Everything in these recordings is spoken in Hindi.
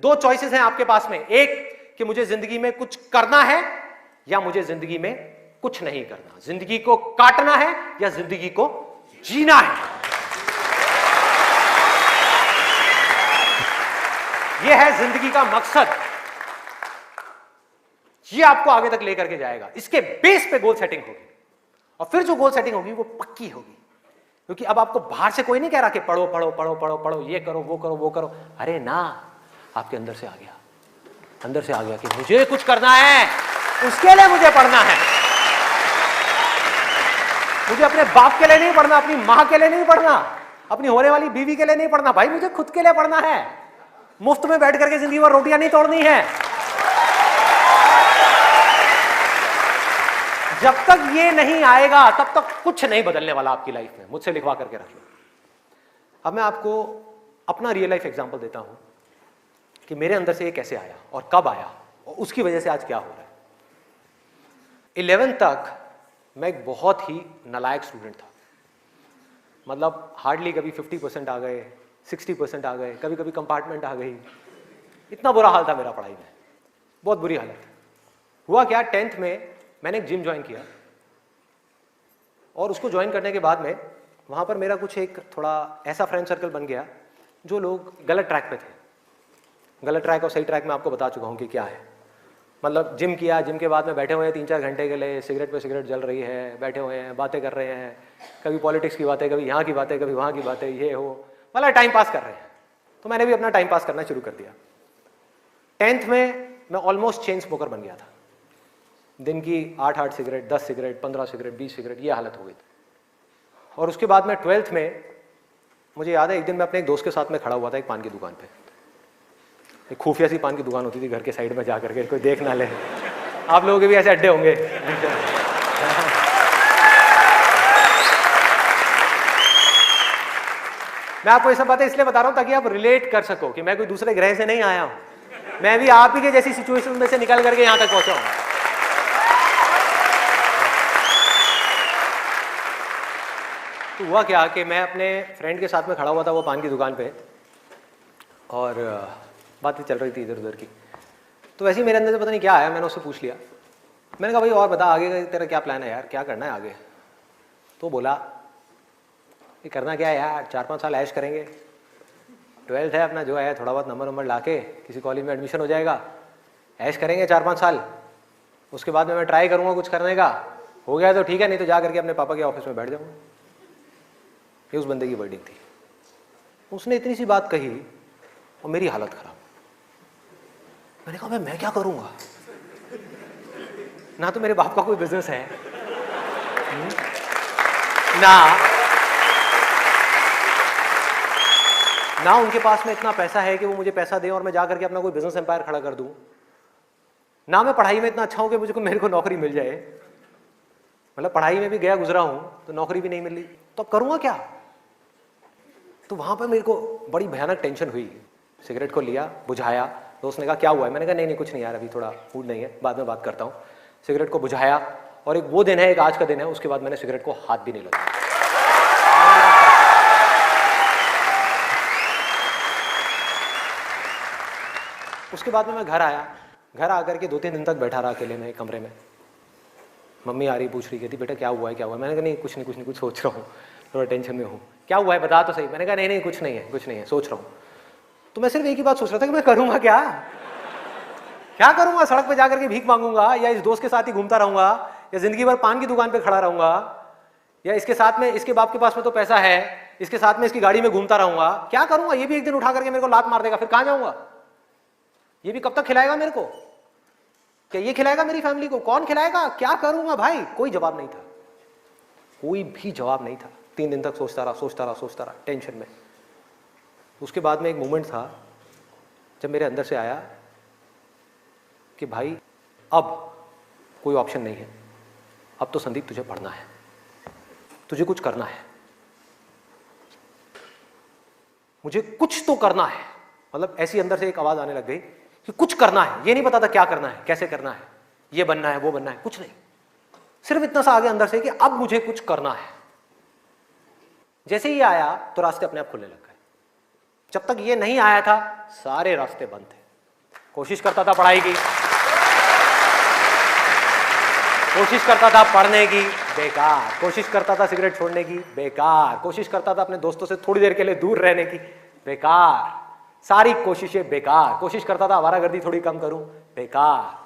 दो चॉइसेस हैं आपके पास में, एक कि मुझे जिंदगी में कुछ करना है या मुझे जिंदगी में कुछ नहीं करना, जिंदगी को काटना है या जिंदगी को जीना है। यह है जिंदगी का मकसद, यह आपको आगे तक लेकर के जाएगा। इसके बेस पे गोल सेटिंग होगी और फिर जो गोल सेटिंग होगी वो पक्की होगी, क्योंकि अब आपको बाहर से कोई नहीं कह रहा कि पढ़ो पढ़ो पढ़ो पढ़ो पढ़ो, ये करो वो करो वो करो। अरे ना, आपके अंदर से आ गया, अंदर से आ गया कि मुझे कुछ करना है, उसके लिए मुझे पढ़ना है। मुझे अपने बाप के लिए नहीं पढ़ना, अपनी मां के लिए नहीं पढ़ना, अपनी होने वाली बीवी के लिए नहीं पढ़ना, भाई मुझे खुद के लिए पढ़ना है। मुफ्त में बैठ करके जिंदगी भर रोटियां नहीं तोड़नी है। जब तक ये नहीं आएगा तब तक कुछ नहीं बदलने वाला आपकी लाइफ में। मुझसे लिखवा करके रख लो। अब मैं आपको अपना रियल लाइफ एग्जांपल देता हूं कि मेरे अंदर से ये कैसे आया और कब आया और उसकी वजह से आज क्या हो रहा है। 11th तक मैं एक बहुत ही नालायक स्टूडेंट था, मतलब हार्डली कभी 50% आ गए, 60% आ गए, कभी कभी कंपार्टमेंट आ गई। इतना बुरा हाल था मेरा पढ़ाई में, बहुत बुरी हालत। हुआ क्या, 10th में मैंने एक जिम ज्वाइन किया और उसको ज्वाइन करने के बाद में वहाँ पर मेरा कुछ एक थोड़ा ऐसा फ्रेंड सर्कल बन गया जो लोग गलत ट्रैक पे थे। गलत ट्रैक और सही ट्रैक में आपको बता चुका हूँ कि क्या है। मतलब जिम किया, जिम के बाद में बैठे हुए हैं 3-4 घंटे के लिए, सिगरेट पे सिगरेट जल रही है, बैठे हुए हैं, बातें कर रहे हैं, कभी पॉलिटिक्स की बातें, कभी यहाँ की बातें, कभी वहाँ की बातें, ये हो, मतलब टाइम पास कर रहे हैं। तो मैंने भी अपना टाइम पास करना शुरू कर दिया। 10th में मैं ऑलमोस्ट चेन स्मोकर बन गया था। दिन की 8-8 सिगरेट, 10 सिगरेट, 15 सिगरेट, 20 सिगरेट, ये हालत हो गई थी। और उसके बाद में 12th में मुझे याद है एक दिन मैं अपने एक दोस्त के साथ में खड़ा हुआ था एक पान की दुकान पे। एक खुफिया सी पान की दुकान होती थी घर के साइड में, जा करके कोई देख ना ले। आप लोगों के भी ऐसे अड्डे होंगे। मैं आपको ये सब बातें इसलिए बता रहा हूं ताकि आप रिलेट कर सको कि मैं कोई दूसरे ग्रह से नहीं आया हूं, मैं भी आप ही के जैसी सिचुएशन में से निकल करके यहां तक पहुंचा हूं। तो हुआ क्या कि मैं अपने फ्रेंड के साथ में खड़ा हुआ था वो पान की दुकान पे और बातें चल रही थी इधर उधर की। तो वैसे ही मेरे अंदर से पता नहीं क्या आया, मैंने उससे पूछ लिया। मैंने कहा भाई और बता आगे का तेरा क्या प्लान है यार, क्या करना है आगे। तो बोला ये करना क्या है यार, 4-5 साल ऐश करेंगे, 12th है अपना जो है, थोड़ा बहुत नंबर ला के किसी कॉलेज में एडमिशन हो जाएगा, ऐश करेंगे 4-5 साल, उसके बाद में मैं ट्राई करूँगा कुछ करने का, हो गया तो ठीक है, नहीं तो जा करके अपने पापा के ऑफिस में बैठ जाऊँगा। ये उस बंदे की वर्डिंग थी। उसने इतनी सी बात कही और मेरी हालत खराब। मैंने कहा मैं क्या करूंगा, ना तो मेरे बाप का कोई बिजनेस है, ना उनके पास में इतना पैसा है कि वो मुझे पैसा दें और मैं जाकर के अपना कोई बिजनेस एम्पायर खड़ा कर दूं, ना मैं पढ़ाई में इतना अच्छा हूं कि मुझे मेरे को नौकरी मिल जाए। मतलब पढ़ाई में भी गया गुजरा हूं तो नौकरी भी नहीं मिली, तो अब करूंगा क्या। तो वहां पर मेरे को बड़ी भयानक टेंशन हुई। सिगरेट को लिया, बुझाया। दोस्त ने कहा क्या हुआ है, मैंने कहा नहीं कुछ नहीं यार, अभी थोड़ा मूड नहीं है, बाद में बात करता हूँ। सिगरेट को बुझाया और एक वो दिन है, एक आज का दिन है, उसके बाद मैंने सिगरेट को हाथ भी नहीं लगाया। उसके बाद में मैं घर आया, घर आकर के 2-3 दिन तक बैठा रहा अकेले में कमरे में। मम्मी आ रही, पूछ रही, कहती बेटा क्या हुआ है क्या हुआ है। मैंने कहा नहीं कुछ नहीं कुछ सोच रहा हूँ, थोड़ा टेंशन में हूँ। क्या हुआ है बता तो सही। मैंने कहा नहीं कुछ नहीं है सोच रहा हूँ। तो मैं सिर्फ एक ही बात सोच रहा था कि मैं करूँगा क्या करूँगा, सड़क पे जाकर के भीख मांगूंगा या इस दोस्त के साथ ही घूमता रहूंगा या जिंदगी भर पान की दुकान पे खड़ा रहूंगा या इसके साथ में, इसके बाप के पास में तो पैसा है, इसके साथ में इसकी गाड़ी में घूमता रहूंगा। क्या करूँगा, ये भी एक दिन उठा करके मेरे को लात मार देगा, फिर कहाँ जाऊँगा। ये भी कब तक खिलाएगा मेरे को, क्या ये खिलाएगा मेरी फैमिली को, कौन खिलाएगा, क्या करूँगा भाई। कोई जवाब नहीं था, कोई भी जवाब नहीं था। 3 दिन तक सोचता रहा टेंशन में। उसके बाद में एक मोमेंट था जब मेरे अंदर से आया कि भाई अब कोई ऑप्शन नहीं है, अब तो संदीप तुझे पढ़ना है, तुझे कुछ करना है, मुझे कुछ तो करना है। मतलब ऐसी अंदर से एक आवाज आने लग गई कि कुछ करना है। ये नहीं पता था क्या करना है, कैसे करना है, ये बनना है वो बनना है, कुछ नहीं, सिर्फ इतना सा आगे अंदर से कि अब मुझे कुछ करना है। जैसे ही आया तो रास्ते अपने आप खुलने लग गए। जब तक ये नहीं आया था सारे रास्ते बंद थे। कोशिश करता था पढ़ाई की, कोशिश करता था पढ़ने की, बेकार। कोशिश करता था सिगरेट छोड़ने की, बेकार। कोशिश करता था अपने दोस्तों से थोड़ी देर के लिए दूर रहने की, बेकार। सारी कोशिशें बेकार। कोशिश करता था आवारागर्दी थोड़ी कम करूं, बेकार।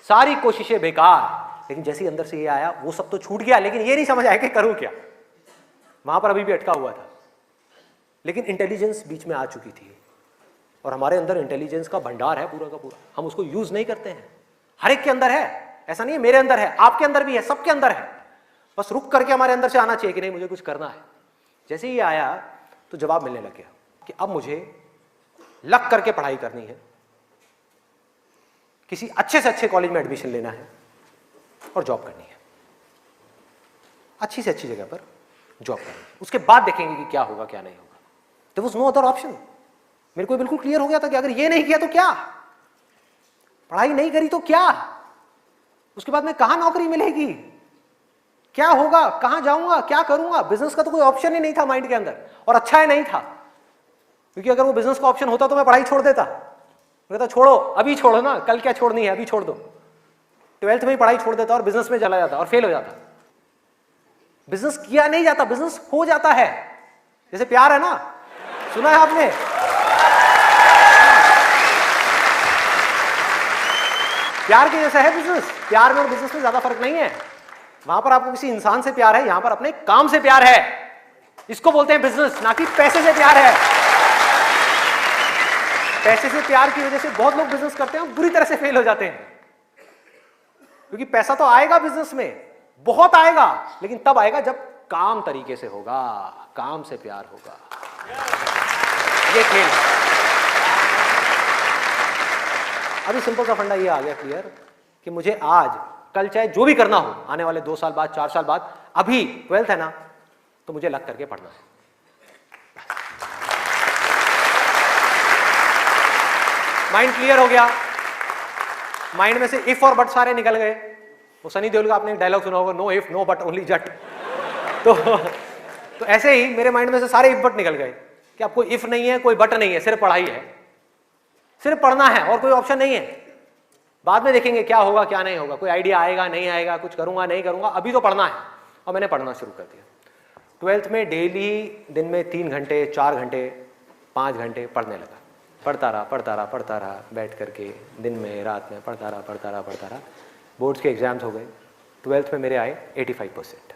सारी कोशिशें बेकार। लेकिन जैसे ही अंदर से ये आया, वो सब तो छूट गया, लेकिन ये नहीं समझ आया कि करूं क्या। वहां पर अभी भी अटका हुआ था, लेकिन इंटेलिजेंस बीच में आ चुकी थी। और हमारे अंदर इंटेलिजेंस का भंडार है पूरा का पूरा, हम उसको यूज नहीं करते हैं। हर एक के अंदर है, ऐसा नहीं है मेरे अंदर है, आपके अंदर भी है, सबके अंदर है। बस रुक करके हमारे अंदर से आना चाहिए कि नहीं मुझे कुछ करना है। जैसे ही आया तो जवाब मिलने लग गया कि अब मुझे लग करके पढ़ाई करनी है, किसी अच्छे से अच्छे कॉलेज में एडमिशन लेना है और जॉब करनी है, अच्छी से अच्छी जगह पर जॉब करनी है। उसके बाद देखेंगे कि क्या होगा क्या नहीं होगा। There was no other option. मेरे को बिल्कुल क्लियर हो गया था कि अगर ये नहीं किया तो क्या, पढ़ाई नहीं करी तो क्या, उसके बाद में कहां नौकरी मिलेगी, क्या होगा, कहां जाऊंगा, क्या करूंगा। बिजनेस का तो कोई ऑप्शन ही नहीं था माइंड के अंदर, और अच्छा है नहीं था, क्योंकि अगर वो बिजनेस का ऑप्शन होता तो मैं पढ़ाई छोड़ देता। मैं कहता छोड़ो, अभी छोड़ो ना, कल क्या छोड़नी है, अभी छोड़ दो। 12th में ही पढ़ाई छोड़ देता और बिजनेस में चला जाता और फेल हो जाता। बिजनेस किया नहीं जाता, बिजनेस हो जाता है। जैसे प्यार है ना, सुना है आपने, प्यार के जैसा है बिजनेस। प्यार में और बिजनेस में ज्यादा फर्क नहीं है। वहां पर आपको किसी इंसान से प्यार है, यहां पर अपने काम से प्यार है। इसको बोलते हैं बिजनेस, ना कि पैसे से प्यार है। पैसे से प्यार की वजह से बहुत लोग बिजनेस करते हैं और बुरी तरह से फेल हो जाते हैं, क्योंकि पैसा तो आएगा बिजनेस में, बहुत आएगा, लेकिन तब आएगा जब काम तरीके से होगा, काम से प्यार होगा। ये खेल है। अभी सिंपल सा फंडा ये आ गया क्लियर कि मुझे आज कल चाहे जो भी करना हो, आने वाले 2 साल बाद, 4 साल बाद, अभी 12th है ना, तो मुझे लग करके पढ़ना है। माइंड क्लियर हो गया। माइंड में से इफ और बट सारे निकल गए। वो सनी देओल का आपने एक डायलॉग सुना होगा, no if no but only Jatt. तो ऐसे ही मेरे माइंड में से सारे इफ बट निकल गए कि अब कोई इफ नहीं है, कोई बट नहीं है, सिर्फ पढ़ाई है, सिर्फ पढ़ना है और कोई ऑप्शन नहीं है। बाद में देखेंगे क्या होगा क्या नहीं होगा, कोई आइडिया आएगा नहीं आएगा, कुछ करूंगा नहीं करूंगा, अभी तो पढ़ना है। और मैंने पढ़ना शुरू कर दिया। 12th में डेली दिन में 3 घंटे 4 घंटे 5 घंटे पढ़ने लगा। पढ़ता रहा बैठ करके, दिन में रात में पढ़ता रहा। बोर्ड्स के एग्जाम्स हो गए। 12th में मेरे आए 85%।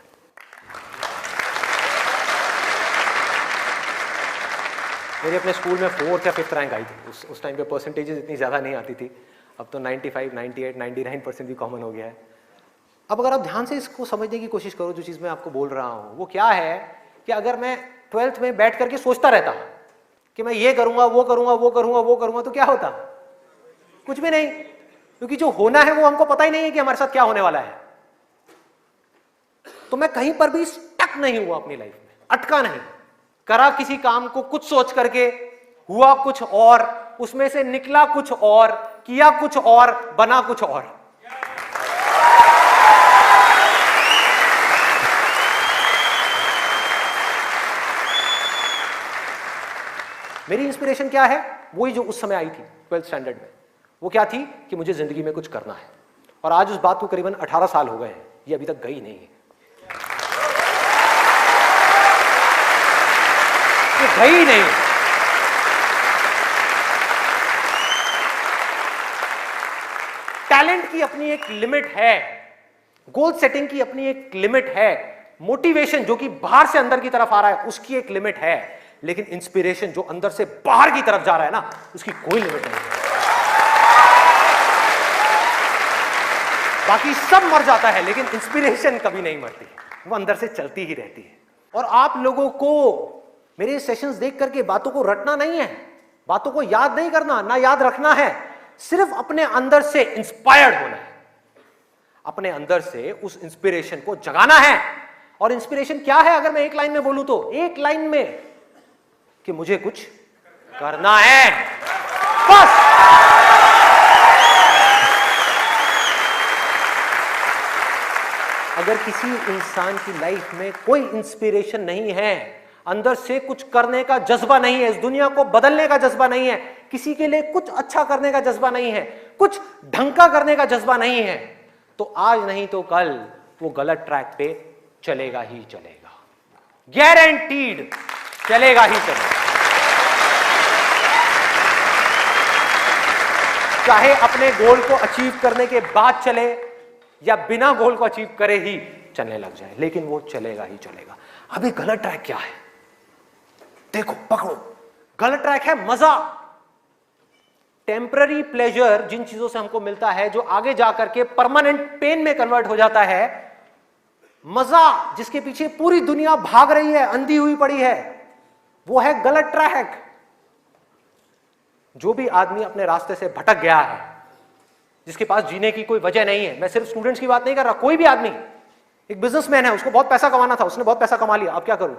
मेरे अपने स्कूल में 4th या 5th रैंक आई थी। उस टाइम पे परसेंटेजेस इतनी ज़्यादा नहीं आती थी। अब तो 95, 98, 99% भी कॉमन हो गया है। अब अगर आप ध्यान से इसको समझने की कोशिश करो, जो चीज़ मैं आपको बोल रहा हूँ वो क्या है कि अगर मैं 12th में बैठ करके सोचता रहता कि मैं ये करूँगा वो करूँगा तो क्या होता, कुछ भी नहीं, क्योंकि जो होना है वो हमको पता ही नहीं है कि हमारे साथ क्या होने वाला है। तो मैं कहीं पर भी स्टक नहीं हुआ अपनी लाइफ में, अटका नहीं, करा किसी काम को कुछ सोच करके, हुआ कुछ और, उसमें से निकला कुछ और, किया कुछ और, बना कुछ और। मेरी इंस्पिरेशन क्या है, वही जो उस समय आई थी 12th स्टैंडर्ड में। वो क्या थी कि मुझे जिंदगी में कुछ करना है। और आज उस बात को करीबन 18 साल हो गए हैं, ये अभी तक गई नहीं है, ये गई नहीं। टैलेंट की अपनी एक लिमिट है, गोल सेटिंग की अपनी एक लिमिट है, मोटिवेशन जो कि बाहर से अंदर की तरफ आ रहा है उसकी एक लिमिट है, लेकिन इंस्पिरेशन जो अंदर से बाहर की तरफ जा रहा है ना, उसकी कोई लिमिट नहीं है। बाकी सब मर जाता है, लेकिन इंस्पिरेशन कभी नहीं मरती, वो अंदर से चलती ही रहती है। और आप लोगों को मेरे सेशंस देख करके बातों को रटना नहीं है, बातों को याद नहीं करना, ना याद रखना है, सिर्फ अपने अंदर से इंस्पायर्ड होना है, अपने अंदर से उस इंस्पिरेशन को जगाना है। और इंस्पिरेशन क्या है अगर मैं एक लाइन में बोलूं तो, एक लाइन में कि मुझे कुछ करना है, बस। अगर किसी इंसान की लाइफ में कोई इंस्पिरेशन नहीं है, अंदर से कुछ करने का जज्बा नहीं है, इस दुनिया को बदलने का जज्बा नहीं है, किसी के लिए कुछ अच्छा करने का जज्बा नहीं है, कुछ ढंग का करने का जज्बा नहीं है, तो आज नहीं तो कल वो गलत ट्रैक पे चलेगा ही चलेगा, गारंटीड चलेगा ही चलेगा। चाहे अपने गोल को अचीव करने के बाद चले या बिना गोल को अचीव करे ही चलने लग जाए, लेकिन वो चलेगा ही चलेगा। अभी गलत ट्रैक क्या है, देखो पकड़ो। गलत ट्रैक है मजा, टेम्पररी प्लेजर, जिन चीजों से हमको मिलता है जो आगे जाकर के परमानेंट पेन में कन्वर्ट हो जाता है। मजा जिसके पीछे पूरी दुनिया भाग रही है, अंधी हुई पड़ी है, वो है गलत ट्रैक। जो भी आदमी अपने रास्ते से भटक गया है, जिसके पास जीने की कोई वजह नहीं है, मैं सिर्फ स्टूडेंट्स की बात नहीं कर रहा, कोई भी आदमी, एक बिजनेसमैन है, उसको बहुत पैसा कमाना था, उसने बहुत पैसा कमा लिया, अब क्या करूं,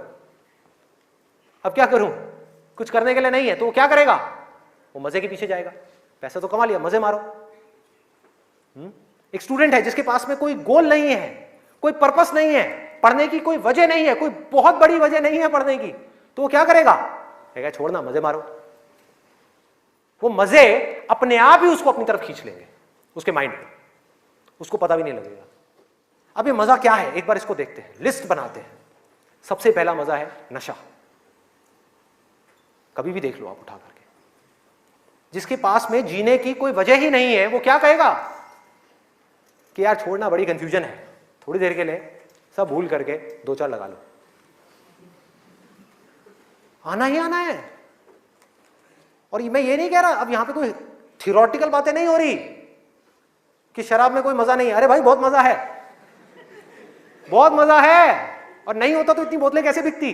अब क्या करूं, कुछ करने के लिए नहीं है, तो वो क्या करेगा, वो मजे के पीछे जाएगा। पैसा तो कमा लिया, मजे मारो। एक स्टूडेंट है जिसके पास में कोई गोल नहीं है, कोई पर्पस नहीं है, पढ़ने की कोई वजह नहीं है, कोई बहुत बड़ी वजह नहीं है पढ़ने की, तो वो क्या करेगा, कहेगा छोड़ना, मजे मारो। वो मजे अपने आप ही उसको अपनी तरफ खींच लेंगे, उसके माइंड में, उसको पता भी नहीं लगेगा। अब ये मजा क्या है, एक बार इसको देखते हैं, लिस्ट बनाते हैं। सबसे पहला मजा है नशा। कभी भी देख लो आप उठा करके, जिसके पास में जीने की कोई वजह ही नहीं है, वो क्या कहेगा कि यार छोड़ना, बड़ी कंफ्यूजन है, थोड़ी देर के लिए सब भूल करके 2-4 लगा लो। आना ही आना है। और मैं ये नहीं कह रहा, अब यहां पे कोई थियोरेटिकल बातें नहीं हो रही कि शराब में कोई मजा नहीं है। अरे भाई बहुत मजा है, बहुत मजा है, और नहीं होता तो इतनी बोतलें कैसे बिकती।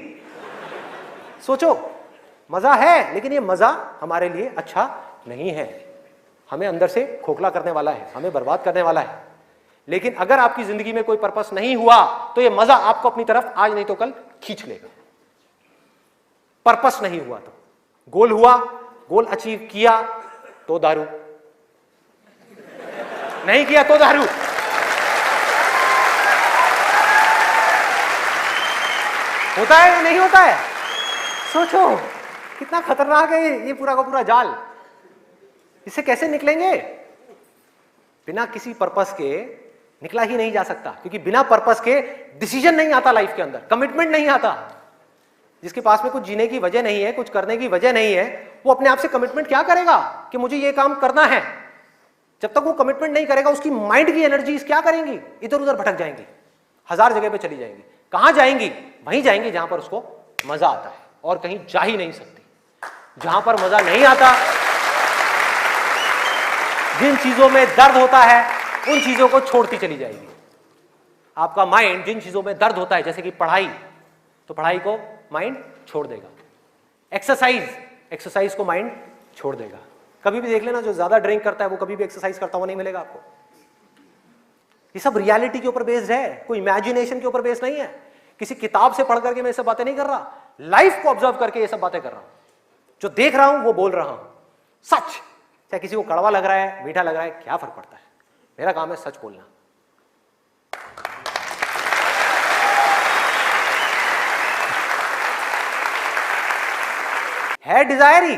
सोचो, मजा है, लेकिन ये मजा हमारे लिए अच्छा नहीं है, हमें अंदर से खोखला करने वाला है, हमें बर्बाद करने वाला है। लेकिन अगर आपकी जिंदगी में कोई पर्पस नहीं हुआ तो ये मजा आपको अपनी तरफ आज नहीं तो कल खींच लेगा। पर्पस नहीं हुआ तो, गोल हुआ, गोल अचीव किया तो दारू, नहीं किया तो दारू। होता है या नहीं होता है? सोचो कितना खतरनाक है ये पूरा का पूरा जाल। इससे कैसे निकलेंगे? बिना किसी पर्पस के निकला ही नहीं जा सकता, क्योंकि बिना पर्पस के डिसीजन नहीं आता लाइफ के अंदर, कमिटमेंट नहीं आता। जिसके पास में कुछ जीने की वजह नहीं है, कुछ करने की वजह नहीं है, वो अपने आप से कमिटमेंट क्या करेगा कि मुझे ये काम करना है। जब तक वो कमिटमेंट नहीं करेगा, उसकी माइंड की एनर्जीज क्या करेंगी, इधर उधर भटक जाएंगी, 1000 जगह पे चली जाएंगी। कहां जाएंगी? वहीं जाएंगी जहां पर उसको मजा आता है, और कहीं जा ही नहीं सकती। जहां पर मजा नहीं आता, जिन चीजों में दर्द होता है, उन चीजों को छोड़ती चली जाएगी। आपका माइंड जिन चीजों में दर्द होता है, जैसे कि पढ़ाई, तो पढ़ाई को माइंड छोड़ देगा। एक्सरसाइज को माइंड छोड़ देगा। कभी भी देख लेना, जो ज्यादा ड्रिंक करता है वो कभी भी एक्सरसाइज करता हुआ नहीं मिलेगा आपको। ये सब रियलिटी के ऊपर बेस्ड है, कोई इमेजिनेशन के ऊपर बेस्ड नहीं है। किसी किताब से पढ़ करके मैं ये सब बातें नहीं कर रहा, लाइफ को ऑब्जर्व करके ये सब बातें कर रहा हूं। जो देख रहा हूं वो बोल रहा हूं, सच। चाहे किसी को कड़वा लग रहा है, मीठा लग रहा है, क्या फर्क पड़ता है, मेरा काम है सच बोलना। है डिजायर ही,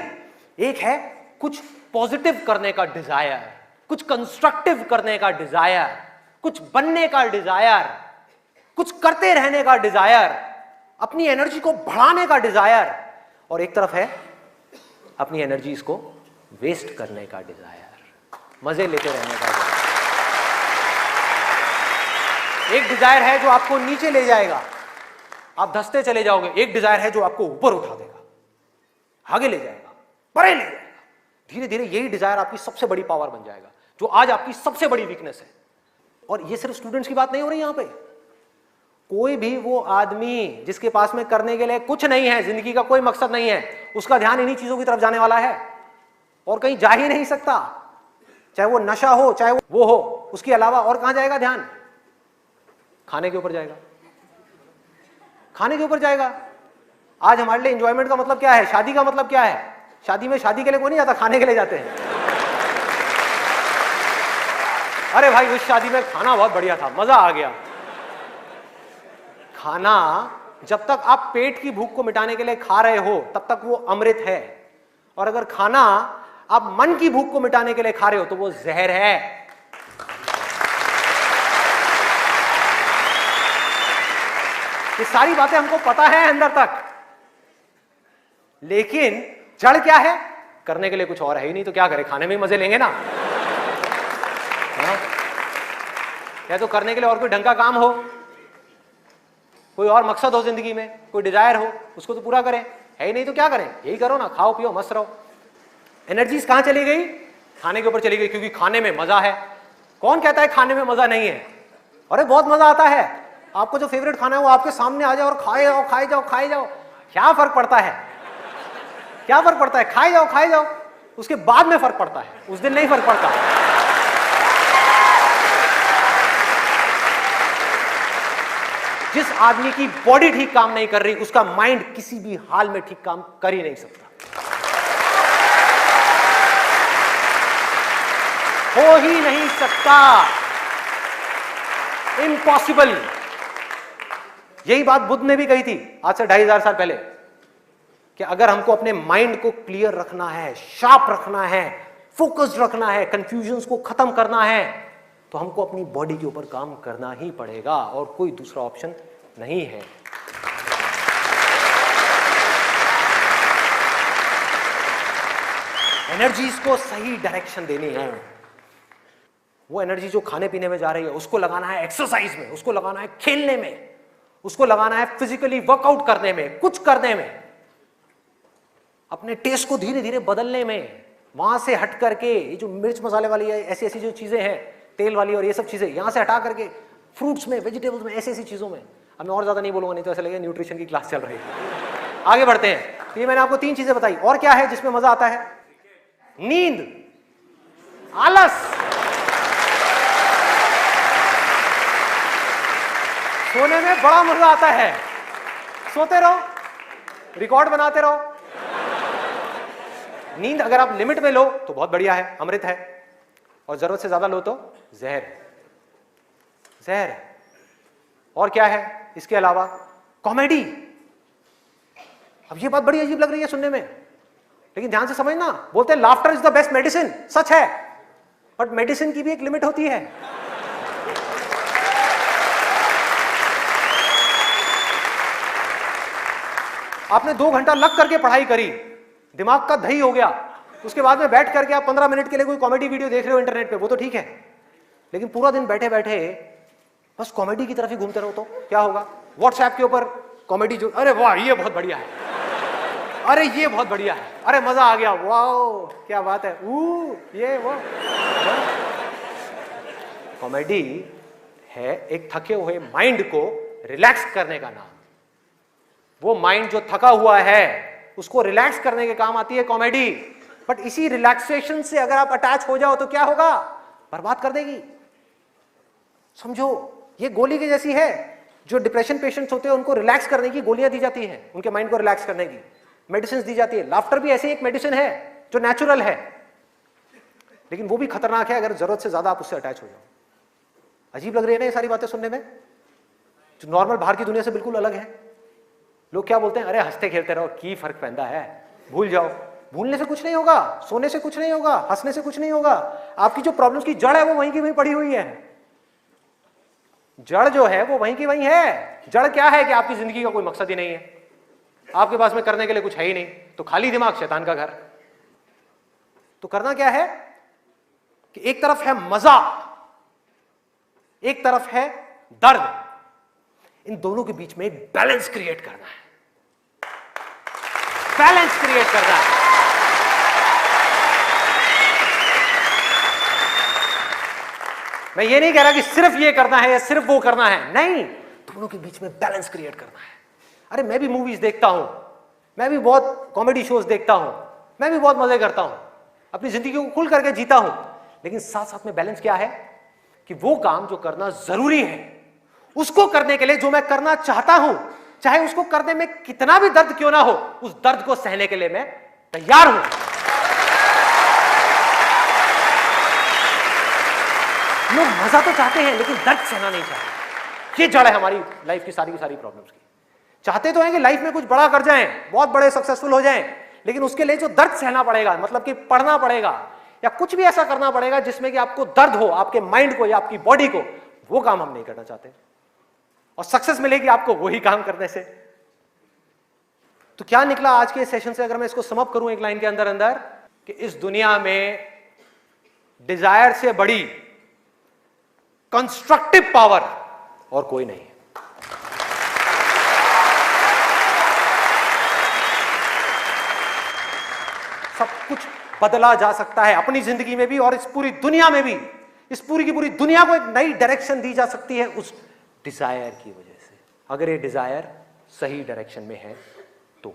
एक है कुछ पॉजिटिव करने का डिजायर, कुछ कंस्ट्रक्टिव करने का डिजायर, कुछ बनने का डिजायर, कुछ करते रहने का डिजायर, अपनी एनर्जी को बढ़ाने का डिजायर। और एक तरफ है अपनी एनर्जीज को वेस्ट करने का डिजायर, मजे लेते रहने का डिजायर। एक डिजायर है जो आपको नीचे ले जाएगा, आप धंसते चले जाओगे। एक डिजायर है जो आपको ऊपर उठा देगा, आगे ले जाएगा, परे ले जाएगा। धीरे धीरे यही डिजायर आपकी सबसे बड़ी पावर बन जाएगा, जो आज आपकी सबसे बड़ी वीकनेस है। और ये सिर्फ स्टूडेंट्स की बात नहीं हो रही यहां पे, कोई भी वो आदमी जिसके पास में करने के लिए कुछ नहीं है, जिंदगी का कोई मकसद नहीं है, उसका ध्यान इन्हीं चीजों की तरफ जाने वाला है और कहीं जा ही नहीं सकता। चाहे वो नशा हो, चाहे वो हो, उसके अलावा और कहां जाएगा ध्यान? खाने के ऊपर जाएगा, खाने के ऊपर जाएगा। आज हमारे लिए एंजॉयमेंट का मतलब क्या है? शादी का मतलब क्या है? शादी में शादी के लिए कोई नहीं जाता, खाने के लिए जाते हैं। अरे भाई उस शादी में खाना बहुत बढ़िया था, मजा आ गया। खाना जब तक आप पेट की भूख को मिटाने के लिए खा रहे हो, तब तक वो अमृत है। और अगर खाना आप मन की भूख को मिटाने के लिए खा रहे हो तो वो जहर है। ये सारी बातें हमको पता है अंदर तक, लेकिन जड़ क्या है? करने के लिए कुछ और है ही नहीं, तो क्या करें? खाने में ही मजे लेंगे ना। या तो करने के लिए और कोई ढंग का काम हो, कोई और मकसद हो जिंदगी में, कोई डिजायर हो, उसको तो पूरा करें। है ही नहीं तो क्या करें? यही करो ना, खाओ पियो मस्त रहो। एनर्जीज कहां चली गई? खाने के ऊपर चली गई, क्योंकि खाने में मजा है। कौन कहता है खाने में मजा नहीं है? अरे बहुत मजा आता है। आपको जो फेवरेट खाना है वो आपके सामने आ जाओ और खाए जाओ खाए जाओ खाए जाओ, क्या फर्क पड़ता है? क्या फर्क पड़ता है? खाए जाओ, उसके बाद में फर्क पड़ता है, उस दिन नहीं फर्क पड़ता। जिस आदमी की बॉडी ठीक काम नहीं कर रही, उसका माइंड किसी भी हाल में ठीक काम कर ही नहीं सकता, हो ही नहीं सकता, इम्पॉसिबल। यही बात बुद्ध ने भी कही थी आज से 2500 साल पहले, कि अगर हमको अपने माइंड को क्लियर रखना है, शार्प रखना है, फोकस्ड रखना है, कंफ्यूजन्स को खत्म करना है, तो हमको अपनी बॉडी के ऊपर काम करना ही पड़ेगा और कोई दूसरा ऑप्शन नहीं है। एनर्जीज को सही डायरेक्शन देनी है। वो एनर्जी जो खाने पीने में जा रही है उसको लगाना है एक्सरसाइज में, उसको लगाना है खेलने में, उसको लगाना है फिजिकली वर्कआउट करने में, कुछ करने में, अपने टेस्ट को धीरे धीरे बदलने में। वहां से हट करके ये जो मिर्च मसाले वाली है, ऐसी ऐसी जो चीजें हैं तेल वाली और ये सब चीजें, यहां से हटा करके फ्रूट्स में, वेजिटेबल्स में, ऐसी ऐसी चीजों में। अब मैं और ज्यादा नहीं बोलूंगा, नहीं तो ऐसा लगेगा न्यूट्रिशन की क्लास चल रही है। आगे बढ़ते हैं। तो ये मैंने आपको 3 चीजें बताई। और क्या है जिसमें मजा आता है? नींद, आलस, सोने में बड़ा मजा आता है। सोते रहो, रिकॉर्ड बनाते रहो। नींद अगर आप लिमिट में लो तो बहुत बढ़िया है, अमृत है, और जरूरत से ज्यादा लो तो जहर, जहर। और क्या है इसके अलावा? कॉमेडी। अब ये बात बड़ी अजीब लग रही है सुनने में, लेकिन ध्यान से समझना। बोलते हैं laughter is the best medicine, सच है, बट मेडिसिन की भी एक लिमिट होती है। आपने 2 घंटा लग करके पढ़ाई करी, दिमाग का दही हो गया, उसके बाद में बैठ करके आप 15 मिनट के लिए कोई कॉमेडी वीडियो देख रहे हो इंटरनेट पे, वो तो ठीक है, लेकिन पूरा दिन बैठे बैठे बस कॉमेडी की तरफ ही घूमते रहो तो क्या होगा? व्हाट्सएप के ऊपर कॉमेडी जो, अरे वाह ये बहुत बढ़िया है, अरे ये बहुत बढ़िया है, अरे मजा आ गया, वाह क्या बात है, ये वो। कॉमेडी है एक थके हुए माइंड को रिलैक्स करने का नाम। वो माइंड जो थका हुआ है उसको रिलैक्स करने के काम आती है कॉमेडी। बट इसी रिलैक्सेशन से अगर आप अटैच हो जाओ तो क्या होगा? बर्बाद कर देगी। समझो ये गोली की जैसी है। जो डिप्रेशन पेशेंट्स होते हैं उनको रिलैक्स करने की गोलियां दी जाती हैं, उनके माइंड को रिलैक्स करने की मेडिसिन दी जाती है। लाफ्टर भी ऐसी एक मेडिसिन है जो नेचुरल है, लेकिन वो भी खतरनाक है अगर जरूरत से ज्यादा आप उससे अटैच हो जाओ। अजीब लग रही है ना ये सारी बातें सुनने में, जो नॉर्मल बाहर की दुनिया से बिल्कुल अलग है। लोग क्या बोलते हैं? अरे हंसते खेलते रहो, की फर्क पैदा है, भूल जाओ। भूलने से कुछ नहीं होगा, सोने से कुछ नहीं होगा, हंसने से कुछ नहीं होगा। आपकी जो प्रॉब्लम्स की जड़ है वो वहीं की वहीं पड़ी हुई है। जड़ जो है वो वहीं की वहीं है। जड़ क्या है कि आपकी जिंदगी का कोई मकसद ही नहीं है, आपके पास में करने के लिए कुछ है ही नहीं, तो खाली दिमाग शैतान का घर। तो करना क्या है कि एक तरफ है मजा, एक तरफ है दर्द, इन दोनों के बीच में एक बैलेंस क्रिएट करना है। बैलेंस क्रिएट करना है। मैं ये नहीं कह रहा कि सिर्फ ये करना है या सिर्फ वो करना है, नहीं, दोनों के बीच में बैलेंस क्रिएट करना है। अरे मैं भी मूवीज देखता हूं, मैं भी बहुत कॉमेडी शोज देखता हूं, मैं भी बहुत मजे करता हूं, अपनी जिंदगी को खुल करके जीता हूं, लेकिन साथ साथ में बैलेंस क्या है कि वो काम जो करना जरूरी है उसको करने के लिए जो मैं करना चाहता हूं, चाहे उसको करने में कितना भी दर्द क्यों ना हो, उस दर्द को सहने के लिए मैं तैयार हूं। लोग मजा तो चाहते हैं लेकिन दर्द सहना नहीं चाहते। ये जड़ है हमारी लाइफ की सारी प्रॉब्लम्स की। चाहते तो हैं कि लाइफ में कुछ बड़ा कर जाएं, बहुत बड़े सक्सेसफुल हो जाएं, लेकिन उसके लिए जो दर्द सहना पड़ेगा, मतलब कि पढ़ना पड़ेगा या कुछ भी ऐसा करना पड़ेगा जिसमें कि आपको दर्द हो, आपके माइंड को या आपकी बॉडी को, वो काम हम नहीं करना चाहते। और सक्सेस मिलेगी आपको वही काम करने से। तो क्या निकला आज के सेशन से, अगर मैं इसको समअप करूं एक लाइन के अंदर अंदर, कि इस दुनिया में डिजायर से बड़ी कंस्ट्रक्टिव पावर और कोई नहीं है। सब कुछ बदला जा सकता है अपनी जिंदगी में भी और इस पूरी दुनिया में भी। इस पूरी की पूरी दुनिया को एक नई डायरेक्शन दी जा सकती है उस डिजायर की वजह से, अगर ये डिजायर सही डायरेक्शन में है तो।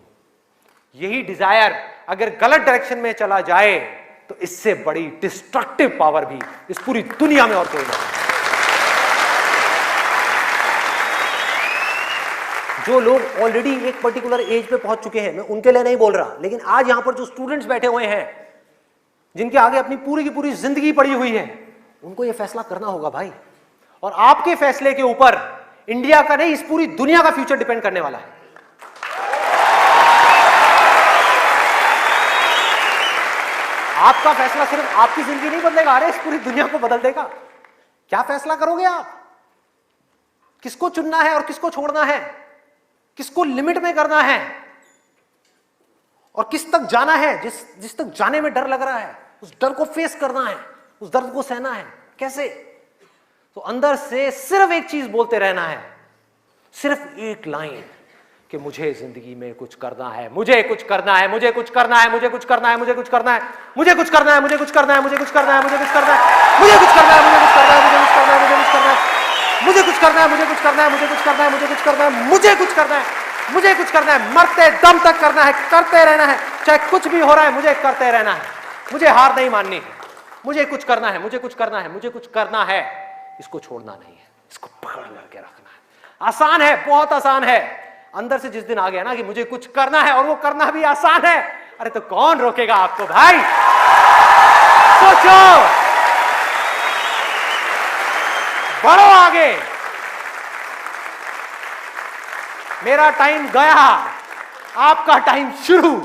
यही डिजायर अगर गलत डायरेक्शन में चला जाए तो इससे बड़ी डिस्ट्रक्टिव पावर भी इस पूरी दुनिया में और कोई नहीं। जो लोग ऑलरेडी एक पर्टिकुलर एज पे पहुंच चुके हैं, मैं उनके लिए नहीं बोल रहा, लेकिन आज यहां पर जो स्टूडेंट्स बैठे हुए हैं, जिनके आगे अपनी पूरी की पूरी जिंदगी पड़ी हुई है, उनको यह फैसला करना होगा भाई। और आपके फैसले के ऊपर इंडिया का नहीं, इस पूरी दुनिया का फ्यूचर डिपेंड करने वाला है। आपका फैसला सिर्फ आपकी जिंदगी नहीं बदलेगा, अरे इस पूरी दुनिया को बदल देगा। क्या फैसला करोगे आप? किसको चुनना है और किसको छोड़ना है, किसको लिमिट में करना है और किस तक जाना है। जिस तक जाने में डर लग रहा है, उस डर को फेस करना है, उस दर्द को सहना है। कैसे? तो अंदर से सिर्फ एक चीज बोलते रहना है, सिर्फ एक लाइन, कि मुझे जिंदगी में कुछ करना है, मुझे कुछ करना है, मुझे कुछ करना है, मुझे कुछ करना है, मुझे कुछ करना है, मुझे कुछ करना है, मुझे कुछ करना है, मुझे कुछ करना है, मुझे कुछ करना है, मुझे कुछ करना है, मुझे कुछ करना है, मुझे कुछ करना है, मुझे कुछ करना है, मुझे कुछ करना है, मुझे कुछ करना है, मुझे कुछ करना है, मुझे कुछ करना है, मुझे कुछ करना है, मुझे कुछ करना है, मरते दम तक करना है, करते रहना है, चाहे कुछ भी हो रहा है, मुझे करते रहना है, मुझे हार नहीं माननी, मुझे कुछ करना है, मुझे कुछ करना है, मुझे कुछ करना है। इसको छोड़ना नहीं है, इसको पकड़ करके रखना है। आसान है, बहुत आसान है। अंदर से जिस दिन आ गया ना कि मुझे कुछ करना है और वो करना भी आसान है, अरे तो कौन रोकेगा आपको भाई? सोचो, बढ़ो आगे। मेरा टाइम गया, आपका टाइम शुरू।